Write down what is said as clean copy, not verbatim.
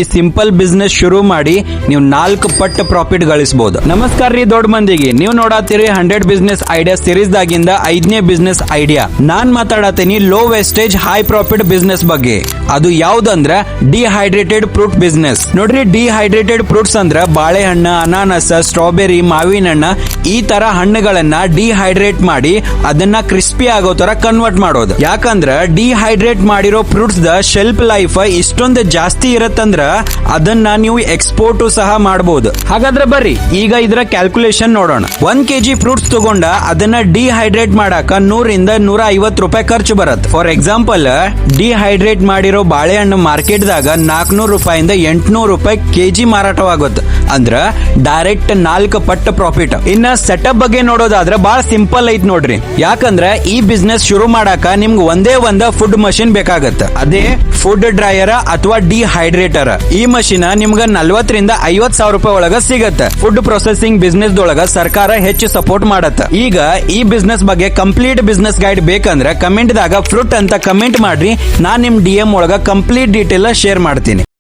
ಈ simple business ಶುರು ಮಾಡಿ ನೀವು 4 ಪಟ್ಟು ಪ್ರಾಫಿಟ್ ಗಳಿಸಬಹುದು. ನಮಸ್ಕಾರ ರೀ ದೊಡ್ಡ ಮಂದಿಗೆ, ನೀವು ನೋಡಾತೀರಿ 100 ಬಿಸ್ನೆಸ್ ಐಡಿಯಾ ಸೀರೀಸ್ ದಾಗಿಂದ 5ನೇ ಬಿಸ್ನೆಸ್ ಐಡಿಯಾ. ನಾನ್ ಮಾತಾಡತೀನಿ low wastage high profit business ಬಗ್ಗೆ. ಅದು ಯಾವ್ದಂದ್ರ ಡಿಹೈಡ್ರೇಟೆಡ್ ಫ್ರೂಟ್ ಬಿಸ್ನೆಸ್. ನೋಡ್ರಿ, ಡಿಹೈಡ್ರೇಟೆಡ್ ಫ್ರೂಟ್ಸ್ ಅಂದ್ರ ಬಾಳೆಹಣ್ಣ, ಅನಾನಸ್, ಸ್ಟ್ರಾಬೆರಿ, ಮಾವಿನ ಹಣ್ಣ ಈ ತರ ಹಣ್ಣುಗಳನ್ನ ಡಿಹೈಡ್ರೇಟ್ ಮಾಡಿ ಅದನ್ನ ಕ್ರಿಸ್ಪಿ ಆಗೋ ತರ ಕನ್ವರ್ಟ್ ಮಾಡೋದು. ಯಾಕಂದ್ರ ಡಿಹೈಡ್ರೇಟ್ ಮಾಡಿರೋ ಫ್ರೂಟ್ಸ್ ದ ಶೆಲ್ಫ್ ಲೈಫ್ ಇಷ್ಟೊಂದು ಜಾಸ್ತಿ ಇರತ್ತಂದ್ರ ಅದನ್ನ ನೀವು ಎಕ್ಸ್ಪೋರ್ಟ್ ಸಹ ಮಾಡಬಹುದು. ಹಾಗಾದ್ರೆ ಬರ್ರಿ ಈಗ ಇದರ ಕ್ಯಾಲ್ಕುಲೇಷನ್ ನೋಡೋಣ. 1 kg ಫ್ರೂಟ್ಸ್ ತಗೊಂಡ ಅದನ್ನ ಡಿಹೈಡ್ರೇಟ್ ಮಾಡಾಕ 100 ರಿಂದ 150 ರೂಪಾಯಿ ಖರ್ಚು ಬರುತ್ತೆ. ಫಾರ್ ಎಕ್ಸಾಂಪಲ್, ಡಿಹೈಡ್ರೇಟ್ ಮಾಡಿರೋ ಬಾಳೆಹಣ್ಣು ಮಾರ್ಕೆಟ್ ದಾಗ 400 ರೂಪಾಯಿಂದ 800 ರೂಪಾಯಿ ಕೆಜಿ ಮಾರಾಟವಾಗುತ್ತೆ. ಅಂದ್ರ ಡೈರೆಕ್ಟ್ 4 ಪಟ್ಟು ಪ್ರಾಫಿಟ್. ಇನ್ನ ಸೆಟಪ್ ಬಗ್ಗೆ ನೋಡೋದಾದ್ರೆ ಬಹಳ ಸಿಂಪಲ್ ಐತ್ ನೋಡ್ರಿ. ಯಾಕಂದ್ರೆ ಈ ಬಿಸ್ನೆಸ್ ಶುರು ಮಾಡಾಕ ನಿಮ್ಗೆ ಒಂದೇ ಫುಡ್ ಮಷಿನ್ ಬೇಕಾಗತ್ತೆ. ಅದೇ ಫುಡ್ ಡ್ರೈಯರ್ ಅಥವಾ ಡಿಹೈಡ್ರೇಟರ್. ಈ ಮಷಿನ್ ನಿಮ್ಗ 40 ರಿಂದ 50 ಸಾವಿರ ರೂಪಾಯಿ ಒಳಗ ಸಿಗತ್ತೆ. ಫುಡ್ ಪ್ರೊಸೆಸಿಂಗ್ ಬಿಸ್ನೆಸ್ ದೊಳಗ ಸರ್ಕಾರ ಹೆಚ್ಚು ಸಪೋರ್ಟ್ ಮಾಡತ್ತ. ಈಗ ಈ ಬಿಸ್ನೆಸ್ ಬಗ್ಗೆ ಕಂಪ್ಲೀಟ್ ಬಿಸ್ನೆಸ್ ಗೈಡ್ ಬೇಕಂದ್ರೆ ಕಮೆಂಟ್ ದಾಗ ಫ್ರೂಟ್ ಅಂತ ಕಮೆಂಟ್ ಮಾಡ್ರಿ. ನಾನ್ ನಿಮ್ DM ಒಳಗ ಕಂಪ್ಲೀಟ್ ಡೀಟೇಲ್ ಶೇರ್ ಮಾಡ್ತೀನಿ.